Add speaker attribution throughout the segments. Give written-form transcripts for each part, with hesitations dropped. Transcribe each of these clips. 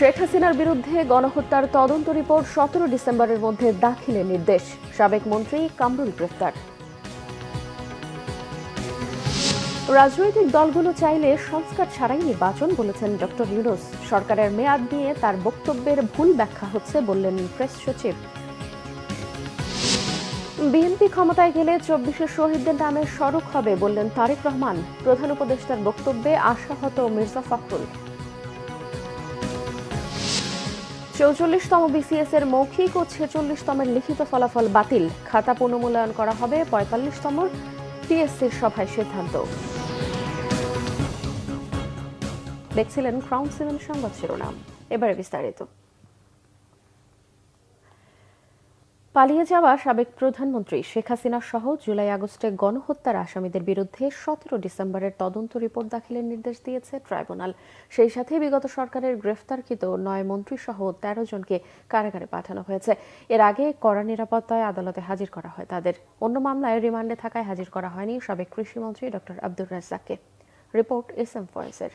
Speaker 1: শেখ হাসিনার বিরুদ্ধে গণহত্যার তদন্ত রিপোর্ট 17 ডিসেম্বরের মধ্যে দাখিলের নির্দেশ। সাবেক মন্ত্রী কামরুল গ্রেফতার। রাজনৈতিক দলগুলো চাইলে সংস্কার ছাড়াই নির্বাচন, বলেছেন ডক্টর ইউনূস। সরকারের মেয়াদ নিয়ে তার বক্তব্যের ভুল ব্যাখ্যা হচ্ছে, বললেন প্রেস সচিব। বিএনপি ক্ষমতায় গেলে 24 শহীদদের নামে সড়ক হবে, বললেন তারেক রহমান। প্রধান উপদেষ্টার বক্তব্যে আশাহত মির্জা ফখরুল। 44তম বিসিএস এর মৌখিক ও 46তমের লিখিত ফলাফল বাতিল। খাতা পুনর্মূল্যায়ন করা হবে 45তম টিএসসির সভায় সিদ্ধান্ত। দেখছিলেন ক্রাউন 7 সংবাদ শিরোনাম। এবারে বিস্তারিত। পালিয়ে যাওয়া সাবেক প্রধানমন্ত্রী শেখ হাসিনা সহ জুলাই আগস্টে গণহত্যার আসামিদের বিরুদ্ধে 17 ডিসেম্বরের তদন্ত রিপোর্ট দাখিলের নির্দেশ দিয়েছে ট্রাইব্যুনাল। সেই সাথে বিগত সরকারের গ্রেফতারকৃত 9 মন্ত্রী সহ 13 জনকে কারাগারে পাঠানো হয়েছে। এর আগে কড়া নিরাপত্তায় আদালতে হাজির করা হয় তাদের। অন্য মামলায় রিমান্ডে থাকায় হাজির করা হয়নি সাবেক কৃষিমন্ত্রী ডক্টর আব্দুর রাজ্জাককে। রিপোর্ট এসএম ফয়েজের।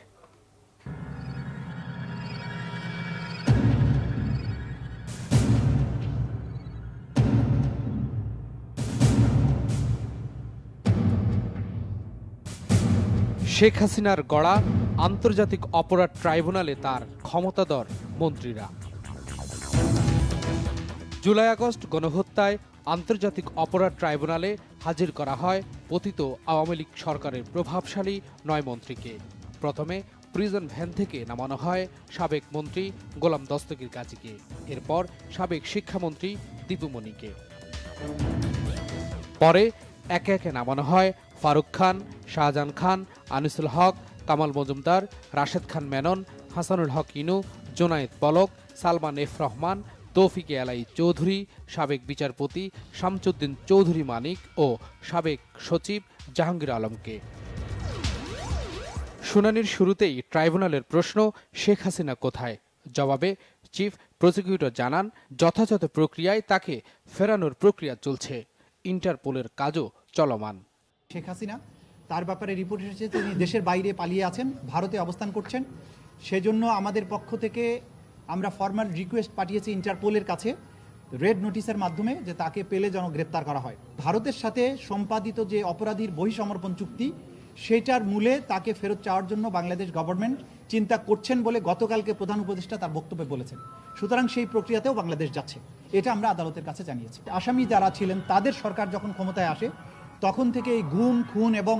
Speaker 2: শেখ হাসিনার গড়া আন্তর্জাতিক অপরাধ ট্রাইব্যুনালে তার ক্ষমতাধর মন্ত্রীরা। জুলাই আগস্ট গণহত্যায় আন্তর্জাতিক অপরাধ ট্রাইব্যুনালে হাজির করা হয় পতিত আওয়ামী লীগ সরকারের প্রভাবশালী 9 মন্ত্রীকে। প্রথমে প্রিজন ভ্যান থেকে নামানো হয় সাবেক মন্ত্রী গোলাম দস্তগীর গাজীকে, এরপর সাবেক শিক্ষামন্ত্রী দীপু মনিকে। পরে একে একে নামানো হয় ফারুক খান, শাহজাহান খান, আনিসুল হক, কামাল মজুমদার, রাশেদ খান মেনন, হাসানুল হক ইনু, জোনায়েদ পলক, সালমান এফ রহমান, তৌফিকে আলাই চৌধুরী, সাবেক বিচারপতি শামসুদ্দিন চৌধুরী মানিক ও সাবেক সচিব জাহাঙ্গীর আলমকে। শুনানির শুরুতেই ট্রাইব্যুনালের প্রশ্ন, শেখ হাসিনা কোথায়? জবাবে চিফ প্রসিকিউটর জানান, যথাযথ প্রক্রিয়ায় তাকে ফেরানোর প্রক্রিয়া চলছে, ইন্টারপোলের কাজও চলমান।
Speaker 3: শেখ হাসিনা তার ব্যাপারে রিপোর্ট এসেছে তিনি দেশের বাইরে পালিয়ে আছেন, ভারতে অবস্থান করছেন। সেজন্য আমাদের পক্ষ থেকে আমরা ফরমাল রিকোয়েস্ট পাঠিয়েছি ইন্টারপোলের কাছে রেড নোটিশের মাধ্যমে, যে তাকে পেলে যেন গ্রেপ্তার করা হয়। ভারতের সাথে সম্পাদিত যে অপরাধীর বহিঃসমর্পণ চুক্তি, সেটার মূলে তাকে ফেরত চাওয়ার জন্য বাংলাদেশ গভর্নমেন্ট চিন্তা করছেন বলে গতকালকে প্রধান উপদেষ্টা তার বক্তব্যে বলেছেন। সুতরাং সেই প্রক্রিয়াতেও বাংলাদেশ যাচ্ছে, এটা আমরা আদালতের কাছে জানিয়েছি। আসামি যারা ছিলেন তাদের সরকার যখন ক্ষমতায় আসে তখন থেকে এই গুম, খুন এবং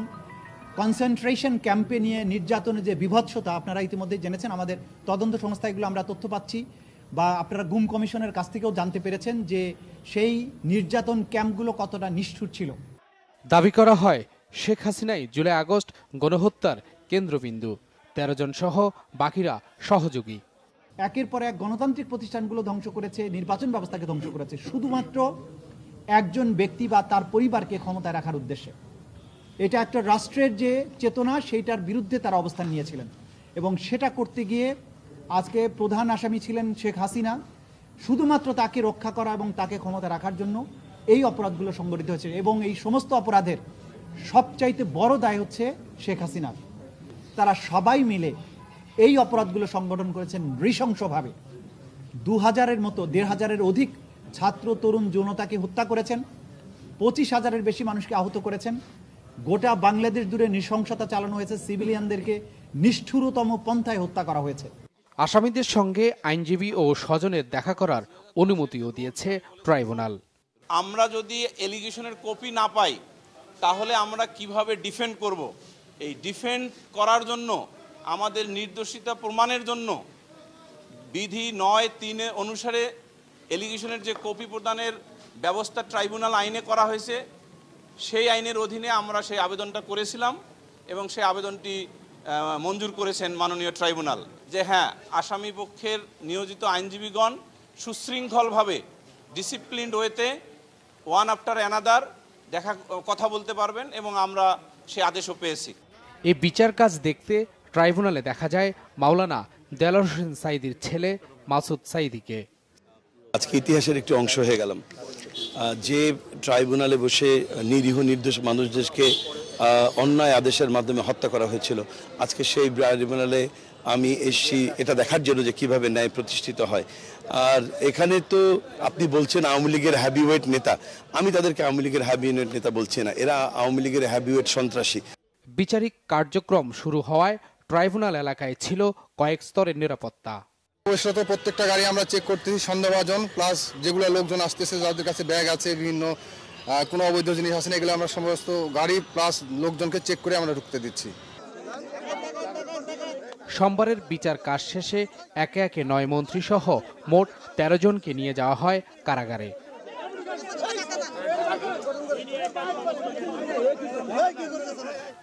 Speaker 3: কনসেন্ট্রেশন ক্যাম্পে নিয়ে নির্যাতনের যে বিভৎসতা আপনারা ইতিমধ্যে জেনেছেন। আমাদের তদন্ত সংস্থা এগুলো আমরা তথ্য পাচ্ছি, বা আপনারা গুম কমিশনের কাছ থেকেও জানতে পেরেছেন যে সেই নির্যাতন ক্যাম্পগুলো কতটা নিষ্ঠুর ছিল।
Speaker 2: দাবি করা হয় শেখ হাসিনাই জুলাই আগস্ট গণহত্যার কেন্দ্রবিন্দু, 13 জন সহ বাকিরা সহযোগী।
Speaker 3: একের পর এক গণতান্ত্রিক প্রতিষ্ঠানগুলো ধ্বংস করেছে, নির্বাচন ব্যবস্থাকে ধ্বংস করেছে, শুধুমাত্র একজন ব্যক্তি বা তার পরিবারকে ক্ষমতায় রাখার উদ্দেশ্যে। এটা একটা রাষ্ট্রের যে চেতনা, সেইটার বিরুদ্ধে তারা অবস্থান নিয়েছিলেন, এবং সেটা করতে গিয়ে আজকে প্রধান আসামি ছিলেন শেখ হাসিনা। শুধুমাত্র তাকে রক্ষা করা এবং তাকে ক্ষমতা রাখার জন্য এই অপরাধগুলো সংগঠিত হয়েছে, এবং এই সমস্ত অপরাধের সবচাইতে বড় দায় হচ্ছে শেখ হাসিনার। তারা সবাই মিলে এই অপরাধগুলো সংগঠন করেছেন নৃশংসভাবে। 2000-এর মতো 1500-এর অধিক ছাত্র তরুণ জনতাকে হত্যা করেছেন, 25,000-এর বেশি মানুষকে আহত করেছেন। গোটা বাংলাদেশ জুড়ে নৃশংসতা চালানো হয়েছে, সিভিলিয়ানদেরকে নিষ্ঠুরতম পন্থায় হত্যা করা হয়েছে।
Speaker 2: আসামিদের সঙ্গে আইনজীবী ও স্বজনের দেখা করার অনুমতিও দিয়েছে ট্রাইব্যুনাল।
Speaker 4: আমরা যদি এলিগেশনের কপি না পাই তাহলে আমরা কিভাবে ডিফেন্ড করব? এই ডিফেন্ড করার জন্য আমাদের নির্দোষিতা প্রমাণের জন্য বিধি 9(3) অনুসারে এলিগেশনের যে কপি প্রদানের ব্যবস্থা ট্রাইব্যুনাল আইনে করা হয়েছে, সেই আইনের অধীনে আমরা সেই আবেদনটা করেছিলাম, এবং সেই আবেদনটি মঞ্জুর করেছেন মাননীয় ট্রাইব্যুনাল, যে হ্যাঁ, আসামি পক্ষের নিয়োজিত আইনজীবীগণ সুশৃঙ্খলভাবে ডিসিপ্লিনড ওয়েতে ওয়ান আফটার অ্যানাদার কথা বলতে পারবেন, এবং আমরা সে আদেশও পেয়েছি।
Speaker 2: এই বিচার কাজ দেখতে ট্রাইব্যুনালে দেখা যায় মাওলানা দেলোয়ার হোসেন সাঈদীর ছেলে মাসুদ সাঈদীকে।
Speaker 5: আজকে ইতিহাসের একটি অংশ হয়ে গেলাম, যে ট্রাইব্যুনালে বসে নিরীহ নির্দোষ মানুষদেরকে অন্যায় আদেশের মাধ্যমে হত্যা করা হয়েছিল। আজকে সেই ট্রাইব্যুনালে আমি এসেছি এটা দেখার জন্য যে কিভাবে ন্যায় প্রতিষ্ঠিত হয়। আর এখানে তো আপনি বলছেন আওয়ামী লীগের হ্যাভিওয়েট নেতা, আমি তাদেরকে আওয়ামী লীগের হ্যাভিওয়েট নেতা বলছি না, এরা আওয়ামী লীগের হ্যাভিওয়েট সন্ত্রাসী।
Speaker 2: বিচারিক কার্যক্রম শুরু হওয়ায় ট্রাইব্যুনাল এলাকায় ছিল কয়েক স্তরের নিরাপত্তা।
Speaker 6: প্রবেশরত প্রত্যেকটা গাড়ি আমরা চেক করতেছি, সন্দেহভাজন প্লাস যেগুলো লোকজন আসতেছে যাদের কাছে ব্যাগ আছে, বিভিন্ন কোনো অবৈধ জিনিস আছে না, এগুলো আমরা সমস্ত গাড়ি প্লাস লোকজনকে চেক করে আমরা ঢুকতে দিচ্ছি।
Speaker 2: সোমবারের বিচার কাজ শেষে একে একে 9 মন্ত্রী সহ মোট 13 জনকে নিয়ে যাওয়া হয় কারাগারে।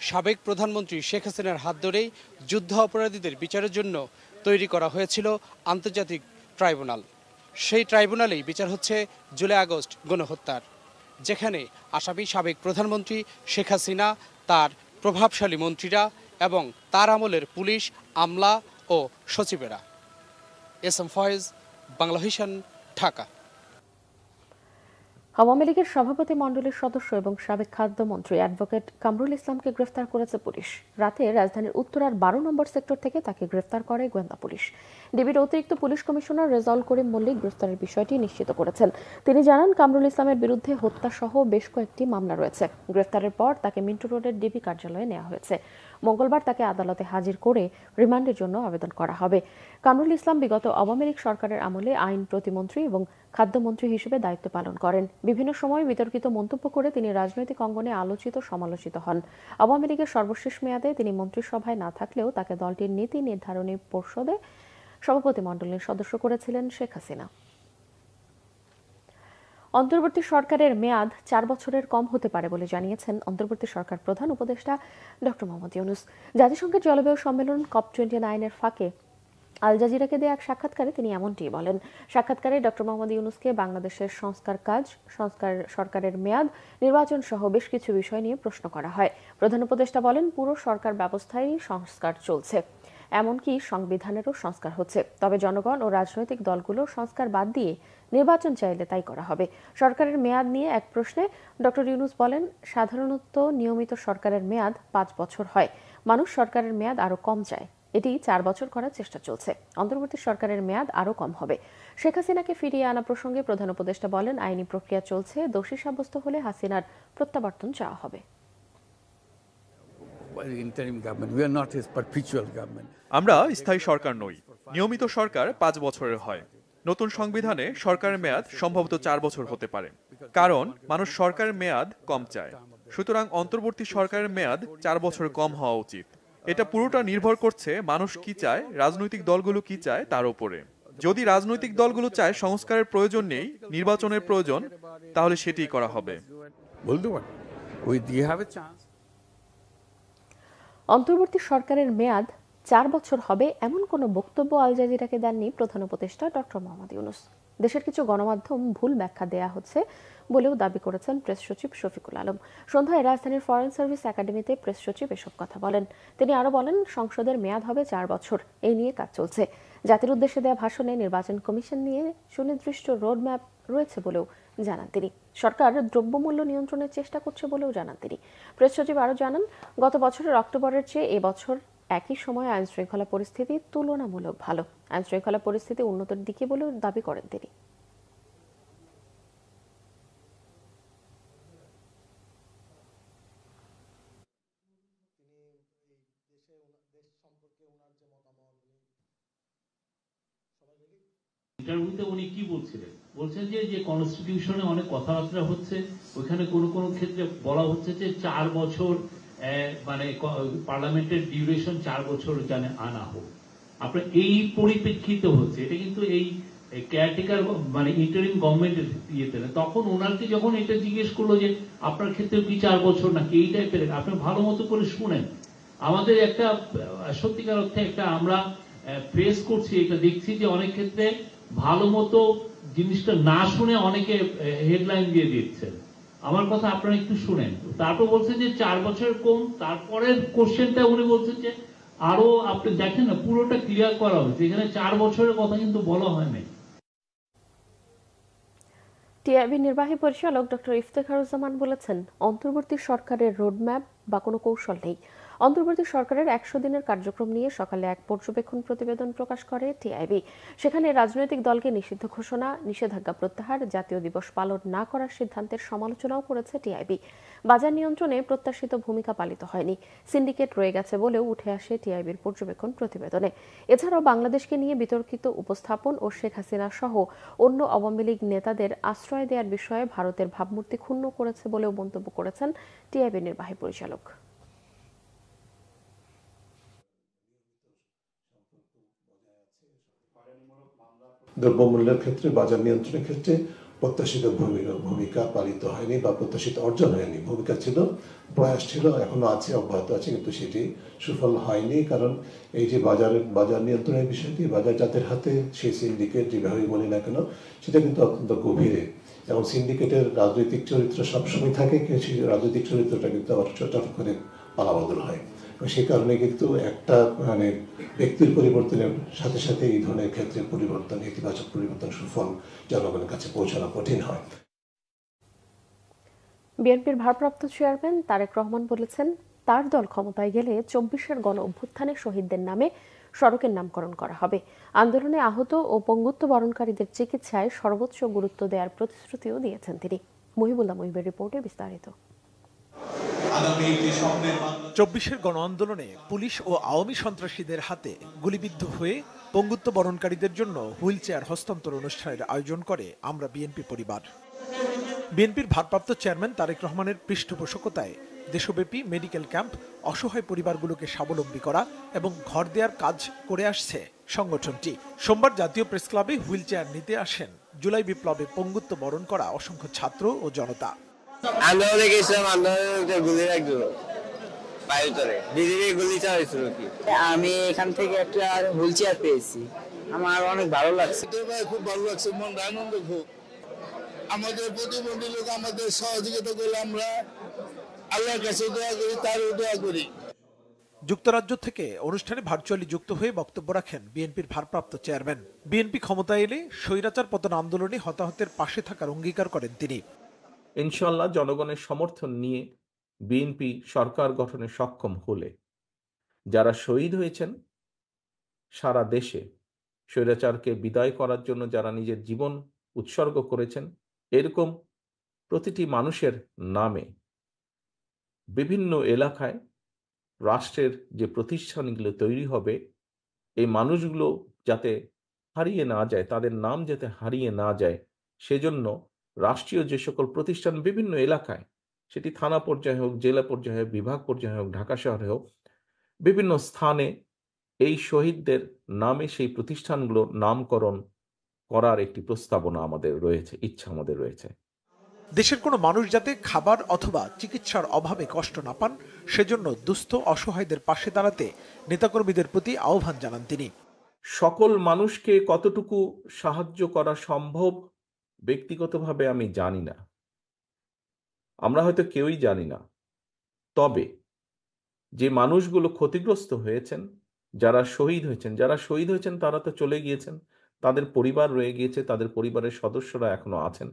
Speaker 2: সাবেক প্রধানমন্ত্রী শেখ হাসিনার হাত ধরেই যুদ্ধ অপরাধীদের বিচারের জন্য তৈরি করা হয়েছিল আন্তর্জাতিক ট্রাইব্যুনাল। সেই ট্রাইব্যুনালেই বিচার হচ্ছে জুলাই আগস্ট গণহত্যার, যেখানে আসামি সাবেক প্রধানমন্ত্রী শেখ হাসিনা, তার প্রভাবশালী মন্ত্রীরা এবং তার আমলের পুলিশ, আমলা ও সচিবেরা। S M Faiz, Bangla vision, Dhaka.
Speaker 1: Awami লীগের সভাপতি মণ্ডলীর সদস্য এবং সাবেক খাদ্যমন্ত্রী অ্যাডভোকেট কামরুল ইসলামকে গ্রেফতার করেছে পুলিশ। রাতে রাজধানীর উত্তরার 12 নম্বর সেক্টর থেকে তাকে গ্রেফতার করে গোয়েন্দা পুলিশ। ডিবির অতিরিক্ত পুলিশ কমিশনার রেজাউল করিম মল্লিক গ্রেফতারের বিষয়টি নিশ্চিত করেছেন। তিনি জানান, কামরুল ইসলামের বিরুদ্ধে হত্যাসহ বেশ কয়েকটি মামলা রয়েছে। গ্রেফতারের পর তাকে মিন্টু রোডের ডিবি কার্যালয়ে নেওয়া হয়েছে। মঙ্গলবার তাকে আদালতে হাজির করে রিমান্ডের জন্য আবেদন করা হবে। কামরুল ইসলাম বিগত আওয়ামী লীগ সরকারের আমলে আইন প্রতিমন্ত্রী এবং খাদ্যমন্ত্রী হিসেবে দায়িত্ব পালন করেন। বিভিন্ন সময় বিতর্কিত মন্তব্য করে তিনি রাজনৈতিক অঙ্গনে আলোচিত সমালোচিত হন। আওয়ামী লীগের সর্বশেষ মেয়াদে তিনি মন্ত্রিসভায় না থাকলেও তাকে দলটির নীতি নির্ধারণী পর্ষদে সভাপতিমণ্ডলীর সদস্য করেছিলেন শেখ হাসিনা। অন্তর্বর্তী সরকারের মেয়াদ 4 বছরের কম হতে পারে বলে জানিয়েছেন অন্তর্বর্তী সরকার প্রধান উপদেষ্টা ডক্টর মোহাম্মদ ইউনূস। জাতিসংঘের জলবায়ু সম্মেলন COP29 এর ফাঁকে আল জাজিরাকে দেয়া এক সাক্ষাৎকারে তিনি এমনটি বলেন। সাক্ষাৎকারে ডক্টর মোহাম্মদ ইউনূসকে বাংলাদেশের সরকারের মেয়াদ, নির্বাচন সহ বেশ কিছু বিষয় নিয়ে প্রশ্ন করা হয়। প্রধান উপদেষ্টা বলেন, পুরো সরকার ব্যবস্থায় সংস্কার চলছে, এমনকি সংবিধানেরও সংস্কার হচ্ছে। তবে জনগণ ও রাজনৈতিক দলগুলো সংস্কার বাদ দিয়ে নির্বাচন চাইলে তাই করা হবে। সরকারের মেয়াদ নিয়ে এক প্রশ্নে ডক্টর ইউনূস বলেন, সাধারণত নিয়মিত সরকারের মেয়াদ 5 বছর হয়। মানুষ সরকারের মেয়াদ আরো কম চায়, এটি 4 বছর করার চেষ্টা চলছে। অন্তর্বর্তী সরকারের মেয়াদ আরো কম হবে। শেখ হাসিনাকে ফিরিয়ে আনা প্রসঙ্গে প্রধান উপদেষ্টা বলেন, আইনি প্রক্রিয়া চলছে, দোষী সাব্যস্ত হলে হাসিনার প্রত্যাবর্তন চাওয়া হবে।
Speaker 7: আমরা স্থায়ী সরকার নই, নিয়মিত সরকার 5 বছরের হয়। নতুন সংবিধানে সরকারের মেয়াদ সম্ভবত 4 বছর হতে পারে, কারণ মানুষ সরকারের মেয়াদ কম চায়। সুতরাং অন্তর্বর্তী সরকারের মেয়াদ 4 বছর কম হওয়া উচিত। এটা পুরোটা নির্ভর করছে মানুষ কি চায়, রাজনৈতিক দলগুলো কি চায় তার উপরে। যদি রাজনৈতিক দলগুলো চায় সংস্কারের প্রয়োজন নেই, নির্বাচনের প্রয়োজন, তাহলে সেটিই করা হবে।
Speaker 1: অন্তর্বর্তী সরকারের মেয়াদ 4 বছর হবে এমন কোনো বক্তব্য আল জাজিরাকে দেননি প্রধান উপদেষ্টা ডক্টর মোহাম্মদ ইউনূস। দেশের কিছু গণমাধ্যম ভুল ব্যাখ্যা দেয়া হচ্ছে বলেও দাবি করেছেন প্রেস সচিব শফিকুল আলম। সন্ধ্যায় রাজধানীর ফরেন সার্ভিস একাডেমিতে প্রেস সচিব এসব কথা বলেন। তিনি আরো বলেন, সংসদের মেয়াদ হবে 4 বছর, এই নিয়ে কাজ চলছে। জাতির উদ্দেশ্যে দেয়া ভাষণে নির্বাচন কমিশন নিয়ে সুনির্দিষ্ট রোডম্যাপ রয়েছে বলেও জানান তিনি। সরকার দ্রব্যমূল্য নিয়ন্ত্রণের চেষ্টা করছে বলেও জানান তিনি। প্রেস সচিব আরো জানান, গত বছরের অক্টোবরের চেয়ে এবছর একই সময় আইন শৃঙ্খলা পরিস্থিতি তুলনামূলক ভালো। আইন শৃঙ্খলা পরিস্থিতি উন্নতির দিকে বলেও দাবি করেন তিনি।
Speaker 8: ইন্টারভিউতে উনি কি বলছিলেন? বলছেন যে কনস্টিটিউশনে অনেক কথাবার্তা হচ্ছে, ওইখানে কোনো কোনো ক্ষেত্রে বলা হচ্ছে যে 4 বছর মানে পার্লামেন্টের ডিউরেশন 4 বছর জানে আনা হোক। আপনার এই পরিপ্রেক্ষিতে হচ্ছে, এটা কিন্তু এই কেয়ারটেকার মানে ইন্টারিম গভর্নমেন্টের ইয়েতে না। তখন ওনাকে যখন এটা জিজ্ঞেস করলো যে আপনার ক্ষেত্রে কি 4 বছর নাকি এই টাইপের, আপনি ভালো মতো করে শুনেন। আমাদের একটা সত্যিকার অর্থে একটা আমরা ফেস করছি, এটা দেখছি যে অনেক ক্ষেত্রে ভালো মতো জিনিসটা না শুনে অনেকে হেডলাইন দিয়ে দিচ্ছেন। আমার কথা আপনারা একটু শুনেন। তারপর বলছেন যে 4 বছরের কম, তারপরের কোশ্চেনটা উনি বলছেন যে আরো আপনি দেখেন না, পুরোটা ক্লিয়ার করা হয়েছে, এখানে 4 বছরের কথা কিন্তু বলা হয় নাই।
Speaker 1: টিআইবি নির্বাহী পরিচালক ডক্টর ইফতেখারুজ্জামান বলেছেন, অন্তর্বর্তী সরকারের রোডম্যাপ বা কোনো কৌশল নেই। অন্তর্বর্তী সরকারের 100 দিনের কার্যক্রম নিয়ে সকালে এক পর্যবেক্ষণ প্রতিবেদন প্রকাশ করে টিআইবি। সেখানে রাজনৈতিক দলকে নিষিদ্ধ ঘোষণা, নিষেধাজ্ঞা প্রত্যাহার, জাতীয় দিবস পালন না করার সিদ্ধান্তের সমালোচনাও করেছে টিআইবি। বাজার নিয়ন্ত্রণে প্রত্যাশিত ভূমিকা পালিত হয়নি, সিন্ডিকেট রয়ে গেছে বলেও উঠে আসে টিআইবির পর্যবেক্ষণ প্রতিবেদনে। এছাড়াও বাংলাদেশকে নিয়ে বিতর্কিত উপস্থাপন ও শেখ হাসিনা সহ অন্য আওয়ামী লীগ নেতাদের আশ্রয় দেওয়ার বিষয়ে ভারতের ভাবমূর্তি ক্ষুণ্ণ করেছে বলেও মন্তব্য করেছেন টিআইবির নির্বাহী পরিচালক।
Speaker 9: দ্রব্যমূল্যের ক্ষেত্রে, বাজার নিয়ন্ত্রণের ক্ষেত্রে প্রত্যাশিত ভূমিকা পালিত হয়নি বা প্রত্যাশিত অর্জন হয়নি। ভূমিকা ছিল, প্রয়াস ছিল, এখনো আছে, অব্যাহত আছে, কিন্তু সেটি সুফল হয়নি। কারণ এই যে বাজার নিয়ন্ত্রণের বিষয়টি বাজার যাদের হাতে, সেই সিন্ডিকেট যেভাবেই বলি না কেন, সেটা কিন্তু অত্যন্ত গভীরে, এবং সিন্ডিকেটের রাজনৈতিক চরিত্র সবসময় থাকে, কিন্তু সেই রাজনৈতিক চরিত্রটা কিন্তু আবার চট করে পালাবদল হয়। সেই কারণে কিন্তু একটা ব্যক্তির পরিবর্তনের সাথে সাথে এই ধরনের ক্ষেত্রে পরিবর্তন, ইতিবাচক পরিবর্তন, সুফল জনগণের কাছে পৌঁছানো কঠিন হয়।
Speaker 1: বিএনপির ভারপ্রাপ্ত চেয়ারম্যান তারেক রহমান বলেছেন, তার দল ক্ষমতায় গেলে 24-এর গণ অভ্যুত্থানের শহীদদের নামে সড়কের নামকরণ করা হবে। আন্দোলনে আহত ও পঙ্গুত্ব বরণকারীদের চিকিৎসায় সর্বোচ্চ গুরুত্ব দেওয়ার প্রতিশ্রুতিও দিয়েছেন তিনি। মুহিবুল্লাহ মুহিবের রিপোর্টে বিস্তারিত।
Speaker 10: 24-এর গণ আন্দোলনে পুলিশ ও আওয়ামী সন্ত্রাসীদের হাতে গুলিবিদ্ধ হয়ে পঙ্গুত্ব বরণকারীদের জন্য হুইল চেয়ার হস্তান্তর অনুষ্ঠানের আয়োজন করে আমরা বিএনপি পরিবার। বিএনপির ভারপ্রাপ্ত চেয়ারম্যান তারেক রহমানের পৃষ্ঠপোষকতায় দেশব্যাপী মেডিকেল ক্যাম্প অসহায় পরিবারগুলোকে স্বাবলম্বী করা এবং ঘর দেওয়ার কাজ করে আসছে সংগঠনটি। সোমবার জাতীয় প্রেস ক্লাবে হুইল চেয়ার নিতে আসেন জুলাই বিপ্লবে পঙ্গুত্ব বরণ করা অসংখ্য ছাত্র ও জনতা।
Speaker 11: আন্দোলনে গেছিলাম, আন্দোলনে গুলি রাখছিল বাইরে, বিজেপি গুলি চালাইছিল কি। আমি এখান থেকে একটা হুইল চেয়ার পেয়েছি, আমার অনেক ভালো লাগছে।
Speaker 12: খুব ভালো লাগছে, মন আনন্দ খুব। আমাদের প্রতিবন্ধী লোক আমাদের সহযোগিতা করলে আমরা আল্লাহর কাছে দোয়া করি, তারও দোয়া করি।
Speaker 10: যুক্তরাজ্য থেকে অনুষ্ঠানে ভার্চুয়ালি যুক্ত হয়ে বক্তব্য রাখেন বিএনপির ভারপ্রাপ্ত চেয়ারম্যান। বিএনপি ক্ষমতায় এলে স্বৈরাচার পতন আন্দোলনে হতাহতের পাশে থাকার অঙ্গীকার করেন তিনি।
Speaker 13: ইনশাআল্লাহ জনগণের সমর্থন নিয়ে বিএনপি সরকার গঠনে সক্ষম হলে যারা শহীদ হয়েছেন সারা দেশে, স্বৈরাচারকে বিদায় করার জন্য যারা নিজের জীবন উৎসর্গ করেছেন, এরকম প্রতিটি মানুষের নামে বিভিন্ন এলাকায় রাষ্ট্রের যে প্রতিষ্ঠানগুলো তৈরি হবে, এই মানুষগুলো যাতে হারিয়ে না যায়, তাদের নাম যাতে হারিয়ে না যায়, সেজন্য রাষ্ট্রীয় যে সকল প্রতিষ্ঠান বিভিন্ন এলাকায়, সেটি থানা পর্যায়ে হোক, জেলা পর্যায়ে হোক, বিভাগ পর্যায়ে হোক, ঢাকা শহরে হোক, বিভিন্ন স্থানে এই শহীদদের নামে সেই প্রতিষ্ঠানগুলো নামকরণ করার একটি প্রস্তাবনা আমাদের রয়েছে, ইচ্ছা আমাদের রয়েছে।
Speaker 10: দেশের কোনো মানুষ যাতে খাবার অথবা চিকিৎসার অভাবে কষ্ট না পান, সেজন্য দুস্থ অসহায়দের পাশে দাঁড়াতে নেতাকর্মীদের প্রতি আহ্বান জানান তিনি।
Speaker 13: সকল মানুষকে কতটুকু সাহায্য করা সম্ভব ব্যক্তিগতভাবে আমি জানি না, আমরা হয়তো কেউই জানি না। তবে যে মানুষগুলো ক্ষতিগ্রস্ত হয়েছেন, যারা শহীদ হয়েছেন তারা তো চলে গিয়েছেন, তাদের পরিবার রয়ে গিয়েছে, তাদের পরিবারের সদস্যরা এখনো আছেন।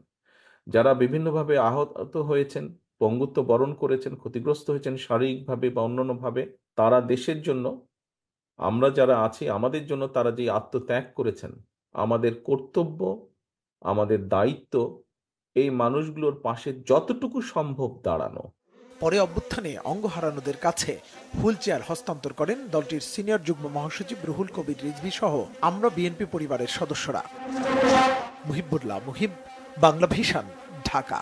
Speaker 13: যারা বিভিন্নভাবে আহত হয়েছেন, পঙ্গুত্ব বরণ করেছেন, ক্ষতিগ্রস্ত হয়েছেন শারীরিকভাবে বা অন্যান্যভাবে, তারা দেশের জন্য, আমরা যারা আছি আমাদের জন্য তারা যে আত্মত্যাগ করেছেন, আমাদের কর্তব্য, আমাদের দায়িত্ব এই মানুষগুলোর পাশে যতটুকু সম্ভব দাঁড়ানো।
Speaker 10: পরে অভ্যুত্থানে অঙ্গ হারানোদের কাছে হুইল চেয়ার হস্তান্তর করেন দলটির সিনিয়র যুগ্ম মহাসচিব রুহুল কবির রিজভী সহ আমরা বিএনপি পরিবারের সদস্যরা। মুহিবুল্লাহ মুহিব, বাংলা ভিশন, ঢাকা।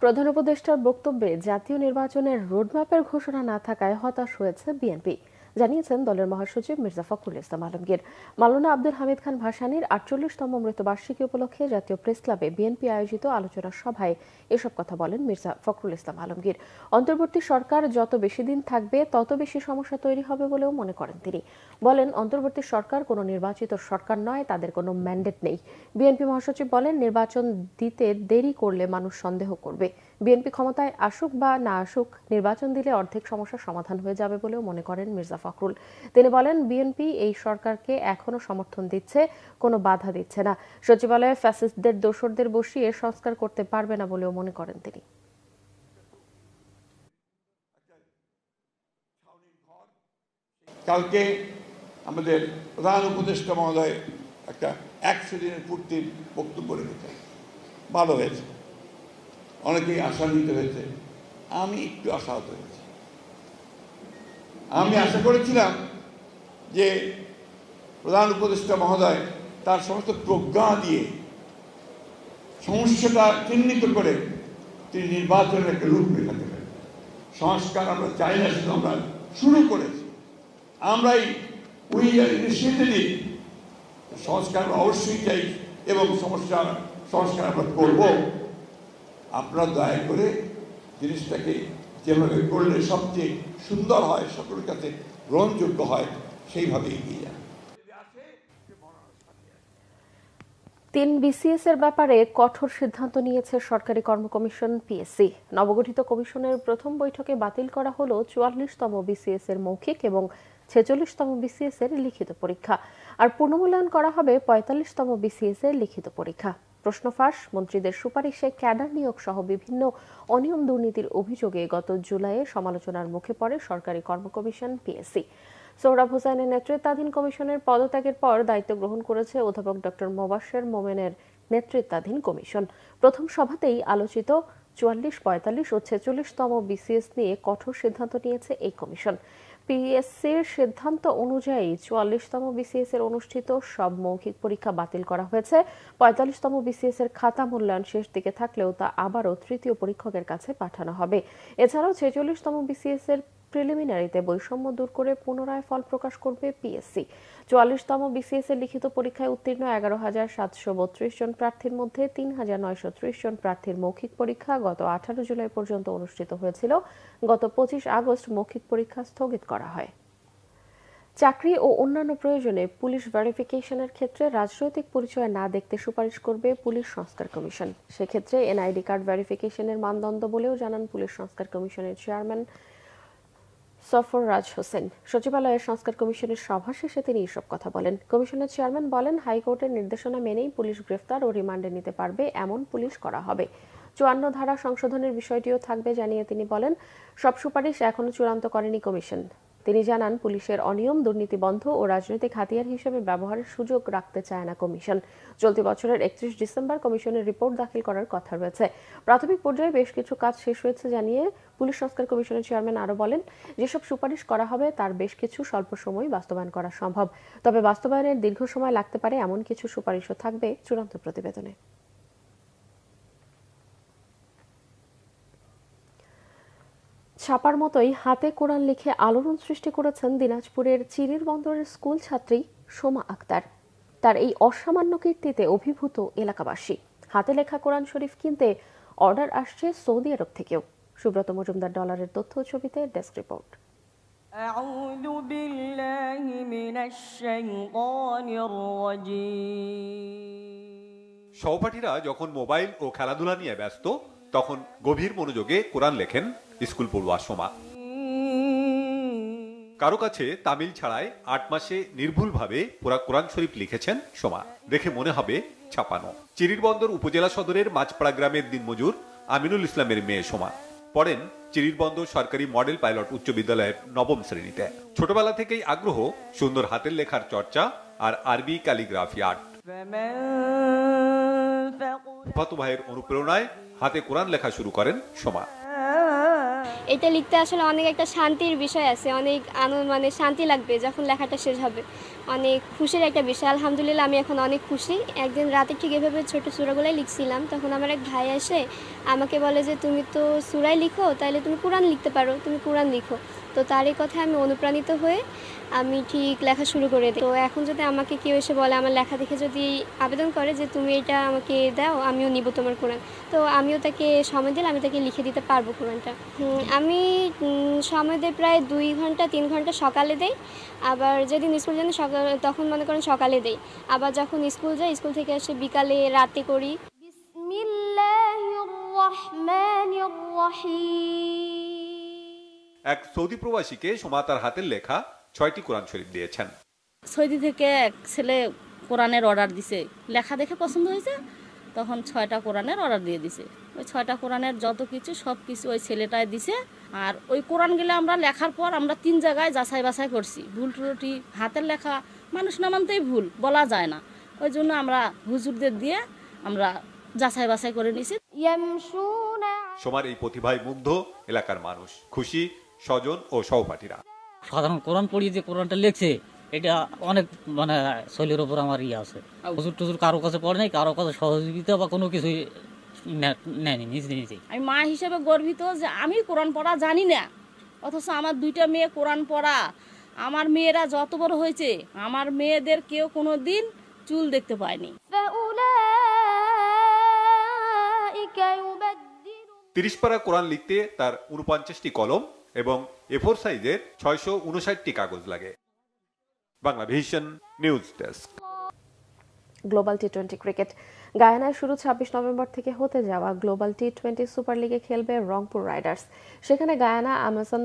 Speaker 1: প্রধান উপদেষ্টার বক্তব্যে জাতীয় নির্বাচনের রোডম্যাপের ঘোষণা না থাকায় হতাশ হয়েছে বিএনপি, জানিয়েছেন দলের মহাসচিব মির্জা ফখরুল ইসলাম আলমগীর। মাওলানা আব্দুল হামিদ খান ভাসানীর 48তম মৃত্যুবার্ষিকী উপলক্ষে জাতীয় প্রেস ক্লাবে বিএনপি আয়োজিত আলোচনা সভায় এসব কথা বলেন মির্জা ফখরুল ইসলাম আলমগীর। অন্তর্বর্তী সরকার যত বেশি দিন থাকবে তত বেশি সমস্যা তৈরি হবে বলেও মনে করেন তিনি। বলেন, অন্তর্বর্তী সরকার কোনো নির্বাচিত সরকার নয়, তাদের কোনো ম্যান্ডেট নেই। বিএনপি মহাসচিব বলেন, নির্বাচন দিতে দেরি করলে মানুষ সন্দেহ করবে। বিএনপি ক্ষমতায় আসুক বা না আসুক, নির্বাচন দিলে অর্ধেক সমস্যার সমাধান হয়ে যাবে বলেও মনে করেন মির্জা ফখরুল। তিনি বলেন, বিএনপি এই সরকারকে এখনো সমর্থন দিচ্ছে, কোনো বাধা দিচ্ছে না। সচিবালয়ে ফ্যাসিস্টদের দোসরদের বসিয়ে সংস্কার করতে পারবে না বলেও মনে করেন তিনি।
Speaker 14: কালকে আমাদের প্রধান উপদেষ্টা মহোদয় একটা 100 দিনের পূর্তির বক্তব্য রেখেছেন, ভালো হয়েছে, অনেকেই আশান্বিত হয়েছে, আমি একটু আশাহত হয়েছি। আমি আশা করেছিলাম যে প্রধান উপদেষ্টা মহোদয় তার সমস্ত প্রজ্ঞা দিয়ে সমস্যাটা চিহ্নিত করে তিনি নির্বাচনের একটা রূপরেখা দেবেন। সংস্কার আমরা চাই না, শুধু আমরা শুরু করেছি, আমরাই সংস্কার অবশ্যই চাই এবং সংস্কার আমরা করব। আপনারা দয়া করে জিনিসটাকে যেভাবে করলে সবচেয়ে সুন্দর হয়, সকলের কাছে গ্রহণযোগ্য হয়, সেইভাবে এগিয়ে যান।
Speaker 1: 3 BCS এর ব্যাপারে কঠোর সিদ্ধান্ত নিয়েছে সরকারি কর্ম কমিশন পিএসসি। নবগঠিত কমিশনের প্রথম বৈঠকে বাতিল করা হলো 44তম BCS এর মৌখিক এবং 46তম BCS এর লিখিত পরীক্ষা, আর পুনর্মূল্যায়ন করা হবে 45তম BCS এর লিখিত পরীক্ষা। প্রশ্ন ফাঁস, মন্ত্রীদের সুপারিশে ক্যাডার নিয়োগ সহ বিভিন্ন অনিয়ম দুর্নীতির অভিযোগে গত জুলাইয়ে সমালোচনার মুখে পড়ে সরকারি কর্ম কমিশন পিএসসি। সোহরাব হোসেনের নেতৃত্বাধীন কমিশনের পদত্যাগের পর দায়িত্ব গ্রহণ করেছে অধ্যাপক ডক্টর মোবাশ্বের মোমেনের নেতৃত্বাধীন কমিশন। প্রথম সভাতেই আলোচিত 44, 45 ও 46তম BCS নিয়ে কঠোর সিদ্ধান্ত নিয়েছে এই কমিশন। পিএসসির সিদ্ধান্ত অনুযায়ী 44তম BCS এর অনুষ্ঠিত সব মৌখিক পরীক্ষা বাতিল করা হয়েছে। 45তম BCS এর খাতা মূল্যায়ন শেষ দিকে থাকলেও তা আবারও তৃতীয় পরীক্ষকের কাছে পাঠানো হবে। এছাড়াও 46তম BCS এর প্রিলিমিনারিতে বৈষম্য দূর করে পুনরায় ফল প্রকাশ করবে পিএসসি। 44তম BCS এর লিখিত পরীক্ষায় উত্তীর্ণ 11,732 জন প্রার্থীর মধ্যে 3,930 জন প্রার্থীর মৌখিক পরীক্ষা গত 18 জুলাই পর্যন্ত অনুষ্ঠিত হয়েছিল। গত 25 আগস্ট মৌখিক পরীক্ষা স্থগিত করা হয়। চাকরি ও অন্যান্য প্রয়োজনে পুলিশ ভেরিফিকেশনের ক্ষেত্রে রাজনৈতিক পরিচয় না দেখতে সুপারিশ করবে পুলিশ সংস্কার কমিশন। সেক্ষেত্রে এনআইডি কার্ড ভেরিফিকেশনের মানদণ্ড বলেও জানান পুলিশ সংস্কার কমিশনের চেয়ারম্যান সফররাজ হোসেন। সচিবালয়ের সংস্কার কমিশনের সভা শেষে তিনি এসব কথা বলেন। কমিশনের চেয়ারম্যান বলেন, হাইকোর্টের নির্দেশনা মেনেই পুলিশ গ্রেফতার ও রিমান্ডে নিতে পারবে এমন পুলিশ করা হবে। 54 ধারা সংশোধনের বিষয়টিও থাকবে জানিয়ে তিনি বলেন, সব সুপারিশ এখনো চূড়ান্ত করেনি কমিশন। তিনি জানান, পুলিশের অনিয়ম দুর্নীতি বন্ধ ও রাজনৈতিক হাতিয়ার হিসেবে ব্যবহারের সুযোগ রাখতে চায় না কমিশন। চলতি বছরের 31 ডিসেম্বর কমিশনের রিপোর্ট দাখিল করার কথা রয়েছে। প্রাথমিক পর্যায়ে বেশ কিছু কাজ শেষ হয়েছে জানিয়ে পুলিশ সংস্কার কমিশনের চেয়ারম্যান আরও বলেন, যেসব সুপারিশ করা হবে তার বেশ কিছু স্বল্প সময় বাস্তবায়ন করা সম্ভব, তবে বাস্তবায়নের দীর্ঘ সময় লাগতে পারে এমন কিছু সুপারিশও থাকবে চূড়ান্ত প্রতিবেদনে। ছাপার মতোই হাতে কোরআন লিখে আলোড়ন সৃষ্টি করেছেন দিনাজপুরের চিরির বন্দরের স্কুল ছাত্রী সোমা আক্তার। তার এই অসামান্য কীর্তিতে অভিভূত এলাকাবাসী। হাতে লেখা কোরআন শরীফ কিনতে অর্ডার আসছে সৌদি আরব থেকেও। সুব্রত মজুমদার ডলারের তথ্য ছবিতে ডেস্ক রিপোর্ট।
Speaker 15: আউযু বিল্লাহি মিনাশ শাইতানির রাজীম।
Speaker 16: সহপাঠীরা যখন মোবাইল ও খেলাধুলা নিয়ে ব্যস্ত, তখন গভীর মনোযোগে কোরআন লেখেন স্কুল পড়ুয়া সোমা। কারো কাছে তামিল ছাড়াই 8 মাসে নির্ভুলভাবে পুরা কোরআন শরীফ লিখেছেন সোমা। দেখে মনে হবে ছাপানো। চিরিরবন্দর উপজেলা সদরের মাছপাড়া গ্রামের দিনমজুর আমিনুল ইসলামের মেয়ে সোমা। পড়েন চিরিরবন্দর সরকারি মডেল পাইলট উচ্চ বিদ্যালয়ের 9ম শ্রেণীতে। ছোটবেলা থেকেই আগ্রহ সুন্দর হাতের লেখার চর্চা আর আরবি ক্যালিগ্রাফি আর্ট। ফুফাতো ভাইয়ের অনুপ্রেরণায় হাতে কোরআন লেখা শুরু করেন সোমা।
Speaker 17: এটা লিখতে আসলে অনেক একটা শান্তির বিষয় আছে, অনেক মানে শান্তি লাগবে যখন লেখাটা শেষ হবে, অনেক খুশির একটা বিষয়। আলহামদুলিল্লাহ আমি এখন অনেক খুশি। একদিন রাতে ঠিক এভাবে ছোট সূরাগুলাই লিখছিলাম, তখন আমার এক ভাই আসে আমাকে বলে যে তুমি তো সূরাই লিখো, তাহলে তুমি কোরআন লিখতে পারো, তুমি কোরআন লিখো। তো তার এই কথায় আমি অনুপ্রাণিত হয়ে আমি ঠিক লেখা শুরু করে দিই। তো এখন যদি আমাকে কেউ এসে বলে, আমার লেখা দেখে যদি আবেদন করে যে তুমি এটা আমাকে দাও, আমিও নিব তোমার কোরআন, তো আমিও তাকে সময় দিলে আমি তাকে লিখে দিতে পারবো কোরআনটা। আমি সময় দিই প্রায় 2 ঘন্টা 3 ঘন্টা সকালে দেই, আবার যেদিন স্কুল যাই সকালে তখন মনে করেন সকালে দেই, আবার যখন স্কুল যাই স্কুল থেকে এসে বিকালে রাতে করি। বিসমিল্লাহির রহমানির রহিম।
Speaker 16: এক সৌদি প্রবাসীকে সোমা তার হাতের লেখা 6টি কোরআন শরীফ দিয়েছেন।
Speaker 18: সৌদি থেকে এক ছেলে কোরআনের অর্ডার দিছে, লেখা দেখে পছন্দ হয়েছে, তখন 6টা কোরআনের অর্ডার দিয়ে দিছে। ওই 6টা কোরআনের যত কিছু সব কিছু ওই ছেলেটাই দিছে। আর ওই কোরআন গেলে আমরা লেখার পর আমরা 3 জায়গায় যাচাই বাছাই করছি, ভুল ত্রুটি, হাতের লেখা মানুষ না মানতেই ভুল বলা যায় না, ওই জন্য আমরা হুজুরদের দিয়ে আমরা যাচাই বাছাই করে নিছি।
Speaker 16: সোমার এই প্রতিভায় মুগ্ধ এলাকার মানুষ, খুশি স্বজন ও সহপাঠীরা।
Speaker 19: সাধারণ কোরআন পড়ি যে কোরআনটা লিখছে এটা অনেক মানে শৈলীর উপর আমার আছে। হুজুর টুজুর কারো কাছে পড়ে নাই, কারো কাছে সহযোগিতা বা কোনো কিছুই নেয়নি, নিজে নিজেই।
Speaker 18: আমি মা হিসেবে গর্বিত যে আমি কোরআন পড়া জানি না, অথচ আমার 2টা মেয়ে কোরআন পড়া। আমার মেয়েরা যত বড় হয়েছে, আমার মেয়েদের কেউ কোনো দিন চুল দেখতে পায়নি।
Speaker 16: 30 পারা কোরআন লিখতে তার 49টি কলম এবং A4 সাইজের 659টি কাগজ লাগে। Bangla vision news desk.
Speaker 1: Global টি20 ক্রিকেট। গায়ানায় শুরু 26 নভেম্বর থেকে হতে যাওয়া গ্লোবাল টি20 সুপার লিগে খেলবে রংপুর রাইডার্স। সেখানে গায়ানা আমাজন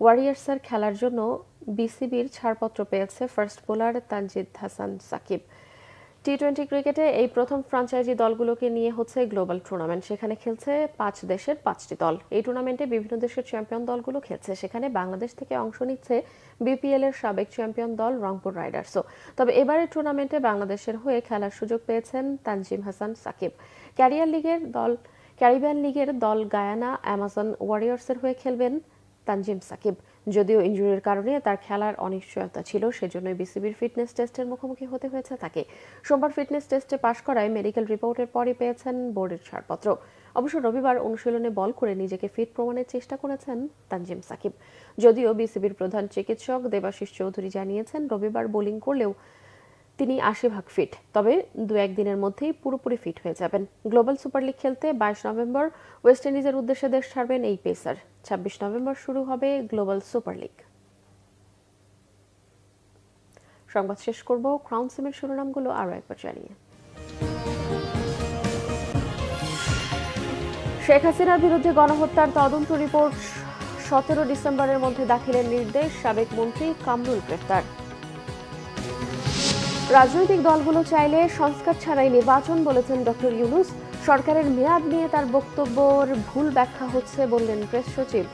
Speaker 1: ওয়ারিয়ার্সের খেলার জন্য বিসিবির ছাড়পত্র পেয়েছে ফার্স্ট বোলার তানজিদ হাসান সাকিব। টি20 ক্রিকেটে এই প্রথম ফ্র্যাঞ্চাইজি দলগুলোকে নিয়ে হচ্ছে গ্লোবাল টুর্নামেন্ট। সেখানে খেলছে 5 দেশের 5টি দল। এই টুর্নামেন্টে বিভিন্ন দেশের চ্যাম্পিয়ন দলগুলো খেলছে। সেখানে বাংলাদেশ থেকে অংশ নিচ্ছে বিপিএল এর সাবেক চ্যাম্পিয়ন দল রংপুর রাইডার্সও। তবে এবারের টুর্নামেন্টে বাংলাদেশের হয়ে খেলার সুযোগ পেয়েছেন তানজিম হাসান সাকিব। ক্যারিবিয়ান লিগের দল গায়ানা আমাজন ওয়ারিয়র্সের হয়ে খেলবেন তানজিম সাকিব। যদিও ইনজুরির কারণে তার খেলার অনিশ্চয়তা ছিল, সেজন্য বিসিবির ফিটনেস টেস্টের মুখোমুখি হতে হয়েছে তাকে। সোমবার ফিটনেস টেস্টে পাশ করায় মেডিকেল রিপোর্টের পরই পেয়েছেন বোর্ডের ছাড়পত্র। অবশ্য রবিবার অনুশীলনে বল করে নিজেকে ফিট প্রমাণের চেষ্টা করেছেন তানজিম সাকিব। যদিও বিসিবির প্রধান চিকিৎসক দেবাশিস চৌধুরী জানিয়েছেন রবিবার বোলিং করলেও তিনি 80% ফিট, তবে 2-1 দিনের মধ্যেই পুরোপুরি ফিট হয়ে যাবেন। গ্লোবাল সুপার লিগ খেলতে 22 নভেম্বর ওয়েস্ট ইন্ডিজের উদ্দেশ্যে দেশ ছাড়বেন এই পেসার। 26 নভেম্বর শুরু হবে গ্লোবাল সুপার লিগ। সংবাদ শেষ করব ক্রাউন সিমের শিরোনামগুলো আরও একবার জানিয়ে। শেখ হাসিনার বিরুদ্ধে গণহত্যার তদন্ত রিপোর্ট 17 ডিসেম্বরের মধ্যে দাখিলের নির্দেশ, সাবেক মন্ত্রী কামরুল গ্রেফতার। রাজনৈতিক দলগুলো চাইলে সংস্কার ছাড়াই নির্বাচন, বলেছেন ডক্টর ইউনূস। সরকারের মেয়াদ নিয়ে তার বক্তব্যের ভুল ব্যাখ্যা হচ্ছে বললেন প্রেস সচিব।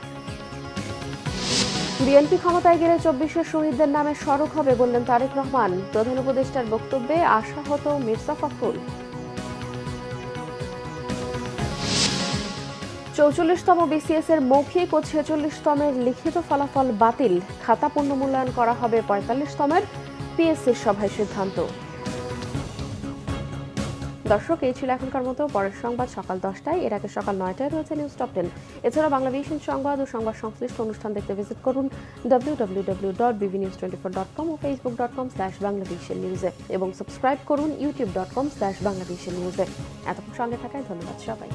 Speaker 1: বিএনপি ক্ষমতায় গেলে 24 শহীদদের নামে সড়ক হবে বললেন তারেক রহমান। প্রধান উপদেষ্টার বক্তব্যে আশাহত মির্জা ফখরুল। 44তম বিসিএস এর মৌখিক ও 46তমের লিখিত ফলাফল বাতিল। খাতা পুনর্মূল্যায়ন করা হবে 45তমের, পিএসসির সভায় সিদ্ধান্ত। দর্শক, এই ছিল এখনকার মতো। পরের সংবাদ সকাল 10টায়, এর আগে সকাল 9টায় রয়েছে নিউজ টপ 10। এছাড়া বাংলা ভিশন সংবাদ ও সংবাদ সংশ্লিষ্ট অনুষ্ঠান দেখতে ভিজিট করুন www.bvnews24.com ও facebook.com/banglavishnnews এবং সাবস্ক্রাইব করুন youtube.com/banglavishnnews। এতক্ষণ সঙ্গে থাকায় ধন্যবাদ সবাই।